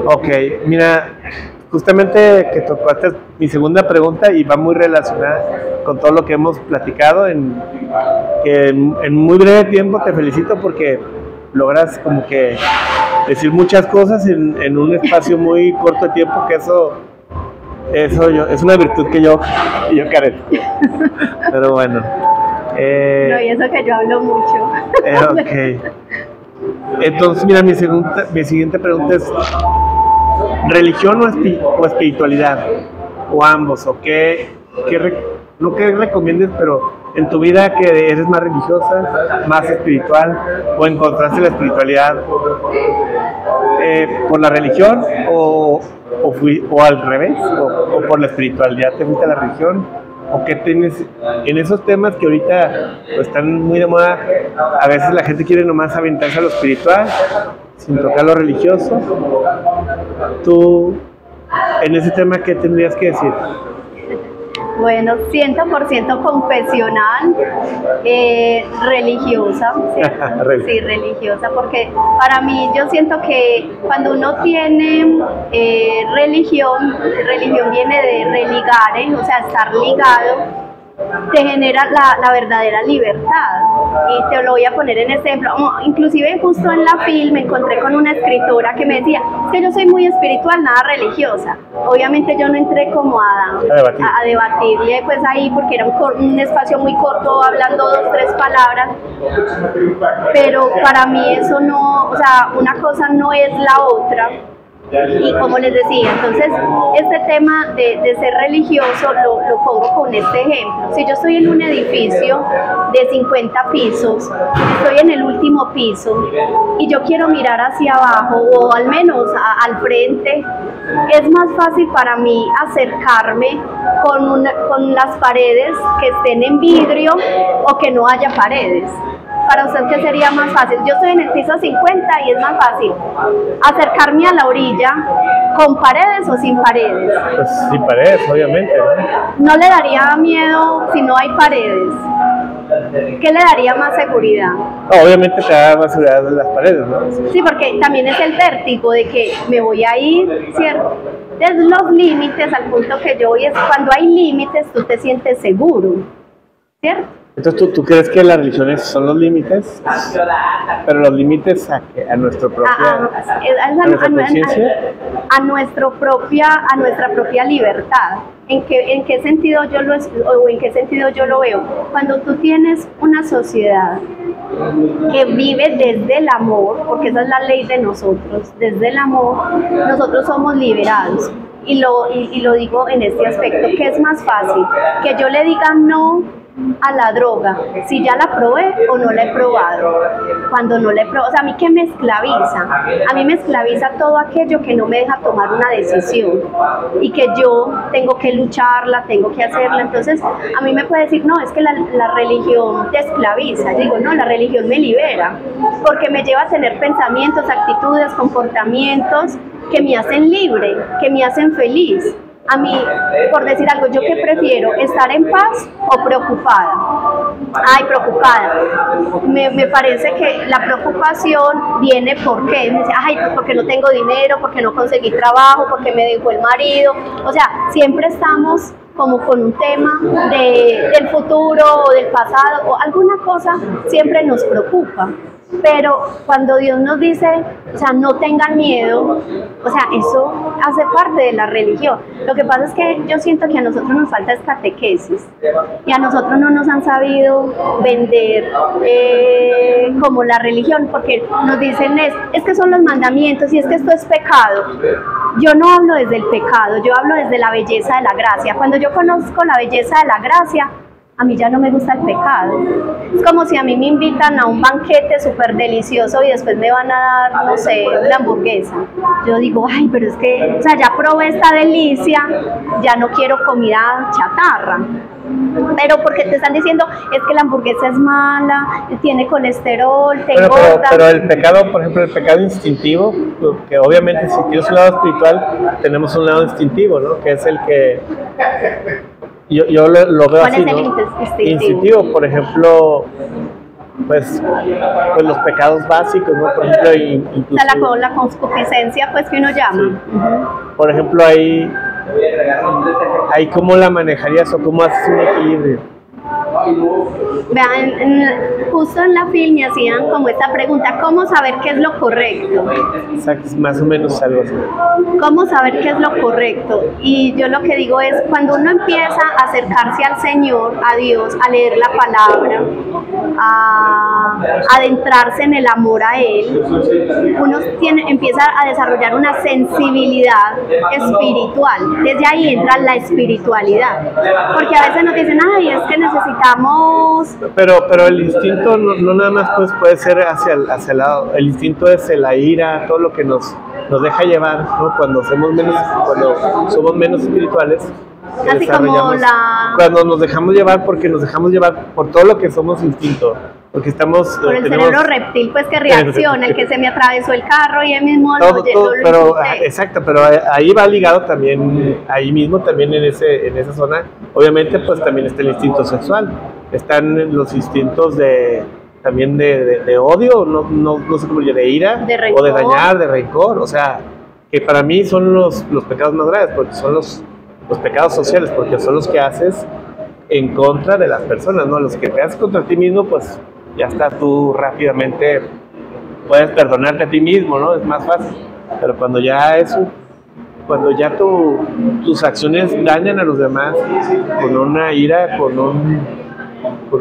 Ok, mira, justamente que tocaste mi segunda pregunta y va muy relacionada con todo lo que hemos platicado, en muy breve tiempo te felicito porque logras como que decir muchas cosas en un espacio muy corto de tiempo, que es una virtud que yo carezco. Pero bueno. No, y eso que yo hablo mucho. Ok. Entonces, mira, mi siguiente pregunta es, ¿religión o espiritualidad? O ambos, o no que recomiendes, pero en tu vida que eres más religiosa, más espiritual, o encontraste la espiritualidad por la religión, o al revés, o por la espiritualidad te fuiste a la religión, o qué tienes en esos temas que ahorita pues, están muy de moda. A veces la gente quiere nomás aventarse a lo espiritual sin tocar lo religioso. Tú, en ese tema, ¿qué tendrías que decir? Bueno, 100% confesional, religiosa, ¿sí? Sí, religiosa, porque para mí yo siento que cuando uno tiene religión viene de religare, o sea, estar ligado, te genera la verdadera libertad. Y te lo voy a poner en ejemplo. Inclusive justo en la FIL me encontré con una escritora que me decía que yo soy muy espiritual, nada religiosa. Obviamente yo no entré como a debatirle pues ahí, porque era un espacio muy corto, hablando 2 o 3 palabras, pero para mí eso no, o sea, una cosa no es la otra. Y como les decía, entonces este tema de ser religioso lo pongo con este ejemplo. Si yo estoy en un edificio de 50 pisos, estoy en el último piso y yo quiero mirar hacia abajo o al menos al frente, es más fácil para mí acercarme con las paredes que estén en vidrio o que no haya paredes. Para usted, ¿qué sería más fácil? Yo estoy en el piso 50 y es más fácil acercarme a la orilla con paredes o sin paredes. Pues sin paredes, obviamente, ¿no? ¿No le daría miedo si no hay paredes? ¿Qué le daría más seguridad? Obviamente te da más seguridad de las paredes, ¿no? Sí, porque también es el vértigo de que me voy a ir, ¿cierto? Desde los límites, al punto que yo voy es cuando hay límites, tú te sientes seguro, ¿cierto? Entonces, ¿tú crees que las religiones son los límites? Pero los límites a nuestra propia conciencia, a nuestra propia libertad. ¿En qué sentido yo lo veo? Cuando tú tienes una sociedad que vive desde el amor, porque esa es la ley de nosotros, desde el amor, nosotros somos liberados. Y lo digo en este aspecto, que es más fácil que yo le diga no a la droga, si ya la probé o no la he probado. Cuando no la he probado, o sea, ¿a mí qué me esclaviza? A mí me esclaviza todo aquello que no me deja tomar una decisión y que yo tengo que lucharla, tengo que hacerla. Entonces, a mí me puede decir, no, es que la religión te esclaviza. Yo digo, no, la religión me libera, porque me lleva a tener pensamientos, actitudes, comportamientos que me hacen libre, que me hacen feliz. A mí, por decir algo, ¿yo qué prefiero? ¿Estar en paz o preocupada? Ay, preocupada. Me parece que la preocupación viene porque, me dice, ay, pues porque no tengo dinero, porque no conseguí trabajo, porque me dejó el marido. O sea, siempre estamos como con un tema del futuro o del pasado o alguna cosa, siempre nos preocupa. Pero cuando Dios nos dice, o sea, no tengan miedo, o sea, eso hace parte de la religión. Lo que pasa es que yo siento que a nosotros nos falta catequesis y a nosotros no nos han sabido vender como la religión, porque nos dicen es que son los mandamientos y es que esto es pecado. Yo no hablo desde el pecado, yo hablo desde la belleza de la gracia. Cuando yo conozco la belleza de la gracia, a mí ya no me gusta el pecado. Es como si a mí me invitan a un banquete súper delicioso y después me van a dar, no sé, una hamburguesa. Yo digo, ay, pero es que, o sea, ya probé esta delicia, ya no quiero comida chatarra. Pero porque te están diciendo, es que la hamburguesa es mala, tiene colesterol, te engorda. Pero el pecado, por ejemplo, el pecado instintivo, que obviamente si tienes un lado espiritual, tenemos un lado instintivo, ¿no? Que es el que... Yo lo veo así, ¿no? ¿Cuál es el instintivo? Instintivo, por ejemplo, pues los pecados básicos, ¿no? Por ejemplo, O sea, la concupiscencia, pues, que uno llama. Sí. Por ejemplo, ahí ¿cómo la manejarías o cómo haces un equilibrio? Vean, justo en la film me hacían como esta pregunta, ¿cómo saber qué es lo correcto? Exacto, más o menos algo así. ¿Cómo saber qué es lo correcto? Y yo lo que digo es, cuando uno empieza a acercarse al Señor, a Dios, a leer la palabra, a adentrarse en el amor a Él, uno empieza a desarrollar una sensibilidad espiritual. Desde ahí entra la espiritualidad. Porque a veces nos dicen, ay, es que necesitamos... Pero el instinto no nada más pues puede ser hacia el lado, el instinto es la ira, todo lo que nos deja llevar, ¿no? Cuando somos menos espirituales, así como cuando nos dejamos llevar, porque nos dejamos llevar por todo lo que somos instinto, porque estamos por el cerebro reptil, pues, que reacciona, el que se me atravesó el carro y él mismo exacto, pero ahí va ligado también, ahí mismo también en esa zona, obviamente pues también está el instinto sexual, están los instintos también de odio, no sé cómo decir, de ira, de o de dañar, de rencor, o sea, que para mí son los pecados más graves, porque son los pecados sociales, porque son los que haces en contra de las personas, ¿no? Los que te haces contra ti mismo, pues ya está, tú rápidamente puedes perdonarte a ti mismo, ¿no? Es más fácil, pero cuando ya tus acciones dañan a los demás con una ira, con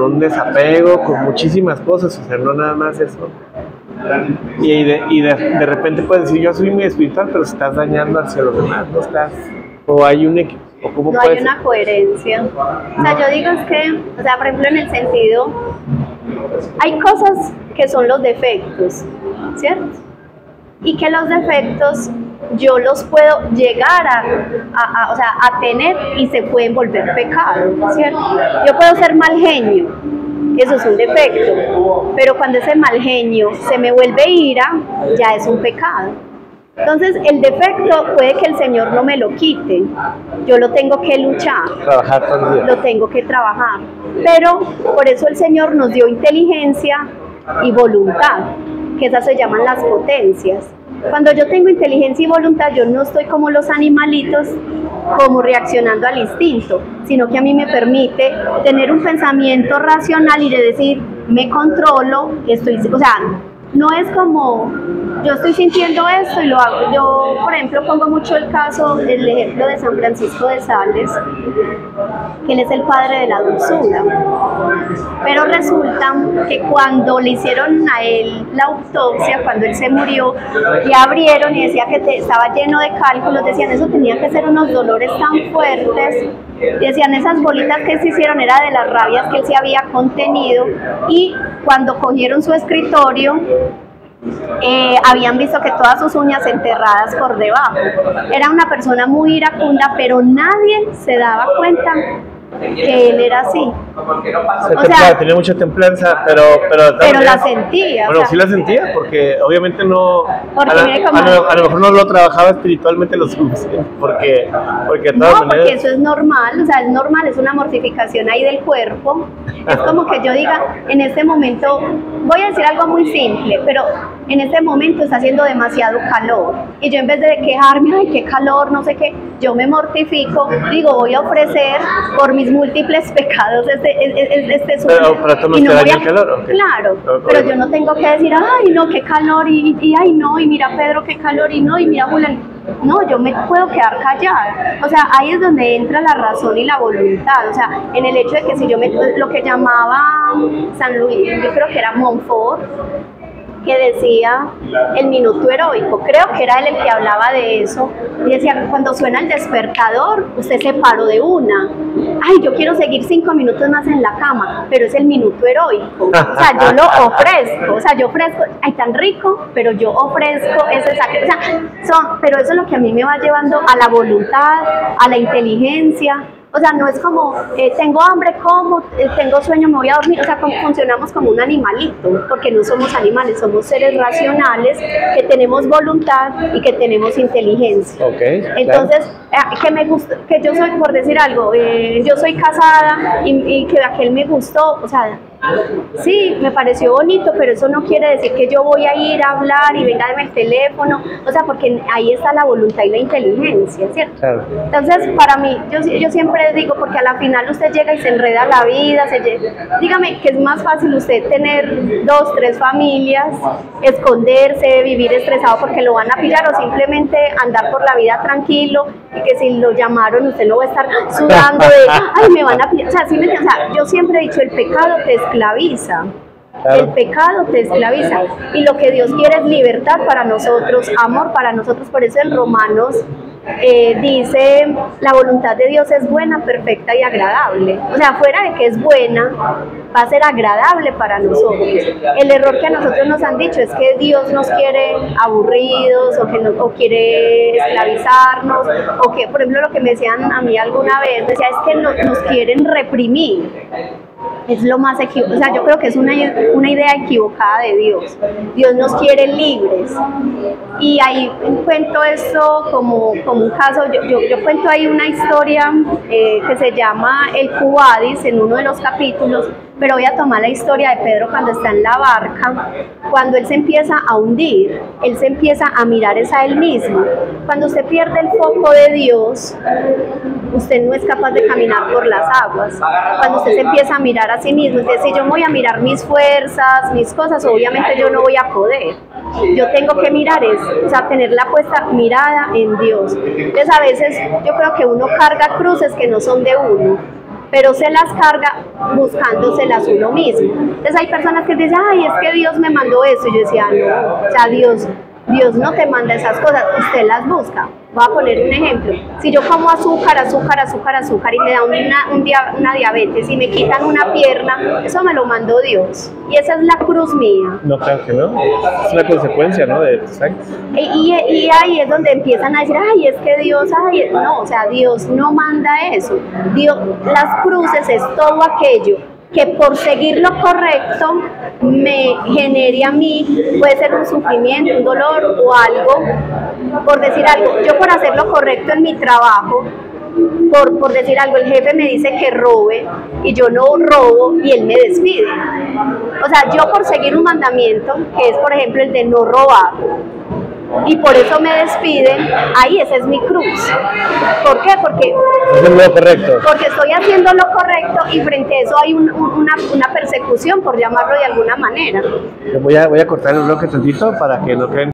un desapego, con muchísimas cosas, o sea, no nada más eso. Y de repente puedes decir, yo soy muy espiritual, pero estás dañando hacia los demás, no estás, o hay un o cómo no hay una coherencia. O sea, yo digo es que, o sea, por ejemplo, en el sentido, hay cosas que son los defectos, ¿cierto? Y que los defectos yo los puedo llegar a tener y se pueden volver pecado, ¿cierto? Yo puedo ser mal genio, eso es un defecto, pero cuando ese mal genio se me vuelve ira, ya es un pecado. Entonces, el defecto puede que el Señor no me lo quite, yo lo tengo que luchar, trabajar todo el día. Lo tengo que trabajar, pero por eso el Señor nos dio inteligencia y voluntad, que esas se llaman las potencias. Cuando yo tengo inteligencia y voluntad, yo no estoy como los animalitos, como reaccionando al instinto, sino que a mí me permite tener un pensamiento racional y de decir, me controlo, o sea, no es como, yo estoy sintiendo esto y lo hago. Yo, por ejemplo, pongo mucho el ejemplo de San Francisco de Sales, que él es el padre de la dulzura. Pero resulta que cuando le hicieron a él la autopsia, cuando él se murió, le abrieron y decía que estaba lleno de cálculos, decían eso tenía que ser unos dolores tan fuertes, decían esas bolitas que se hicieron era de las rabias que él se había contenido, y cuando cogieron su escritorio, habían visto que todas sus uñas enterradas por debajo. Era una persona muy iracunda, pero nadie se daba cuenta que él era así. O sea, tenía mucha templanza, pero la sentía. Bueno, o sea, sí la sentía, porque obviamente no. A lo mejor no lo trabajaba espiritualmente lo suficiente, porque de todas maneras. Porque eso es normal, o sea, es normal, es una mortificación ahí del cuerpo. Es como que yo diga, en este momento, voy a decir algo muy simple, pero en este momento está haciendo demasiado calor. Y yo en vez de quejarme, ay, qué calor, no sé qué, yo me mortifico, digo, voy a ofrecer por mis múltiples pecados pero tú no te daña el calor, ¿okay? Claro, pero yo no tengo que decir, ay, no, qué calor, y ay, no, y mira Pedro, qué calor, y no, y mira Julián. No, yo me puedo quedar callada. O sea, ahí es donde entra la razón y la voluntad. O sea, en el hecho de que si yo lo que llamaba San Luis, yo creo que era Montfort, que decía el minuto heroico, creo que era él el que hablaba de eso, y decía, cuando suena el despertador, usted se paró de una, ay, yo quiero seguir 5 minutos más en la cama, pero es el minuto heroico, o sea, yo lo ofrezco, o sea, yo ofrezco, ay, tan rico, pero yo ofrezco ese sacrificio, o sea, pero eso es lo que a mí me va llevando a la voluntad, a la inteligencia. O sea, no es como, tengo hambre, como, tengo sueño, me voy a dormir. O sea, funcionamos como un animalito, porque no somos animales, somos seres racionales que tenemos voluntad y que tenemos inteligencia. Okay, entonces, claro. Que me gusta, que yo soy, por decir algo, yo soy casada y que aquel me gustó, o sea, Sí, me pareció bonito, pero eso no quiere decir que yo voy a ir a hablar y venga deme el teléfono, o sea, porque ahí está la voluntad y la inteligencia, ¿cierto? Claro. Entonces, para mí, yo siempre digo, porque a la final usted llega y se enreda la vida, dígame que es más fácil usted tener 2, 3 familias, esconderse, vivir estresado porque lo van a pillar, o simplemente andar por la vida tranquilo y que si lo llamaron usted no va a estar sudando de, ay, me van a pillar, o sea, yo siempre he dicho, el pecado te esclaviza. Claro. El pecado te esclaviza y lo que Dios quiere es libertad para nosotros, amor para nosotros. Por eso en Romanos dice, la voluntad de Dios es buena, perfecta y agradable. O sea, fuera de que es buena, va a ser agradable para nosotros. El error que a nosotros nos han dicho es que Dios nos quiere aburridos o quiere esclavizarnos, o que, por ejemplo, lo que me decían a mí alguna vez, decía, es que nos quieren reprimir. Es lo más equivocado, o sea, yo creo que es una idea equivocada de Dios. Dios nos quiere libres. Y ahí cuento esto como un caso, yo cuento ahí una historia que se llama El Cubadis en uno de los capítulos, pero voy a tomar la historia de Pedro cuando está en la barca, cuando él se empieza a hundir, él se empieza a mirar es a él mismo. Cuando usted pierde el foco de Dios, usted no es capaz de caminar por las aguas. Cuando usted se empieza a mirar a sí mismo, es decir, yo voy a mirar mis fuerzas, mis cosas, obviamente yo no voy a poder. Yo tengo que mirar o sea, tener la puesta mirada en Dios. Entonces a veces yo creo que uno carga cruces que no son de uno, pero se las carga buscándoselas uno mismo. Entonces hay personas que dicen, ay, es que Dios me mandó eso, y yo decía, no, o sea, Dios no te manda esas cosas, usted las busca. Voy a poner un ejemplo, si yo como azúcar y me da una diabetes y me quitan una pierna, eso me lo mandó Dios, y esa es la cruz mía. No, claro que no, es una consecuencia, ¿no? De tus actos. Y ahí es donde empiezan a decir, ay, es que Dios, ay, no, o sea, Dios no manda eso. Dios, las cruces es todo aquello que por seguir lo correcto me genere a mí, puede ser un sufrimiento, un dolor o algo, por decir algo, yo por hacer lo correcto en mi trabajo, por decir algo, el jefe me dice que robe y yo no robo y él me despide. O sea, yo por seguir un mandamiento, que es por ejemplo el de no robar, y por eso me despiden, ahí esa es mi cruz. ¿Por qué? Porque estoy haciendo lo correcto y frente a eso hay una persecución, por llamarlo de alguna manera. Voy a cortar el bloque tantito para que no queden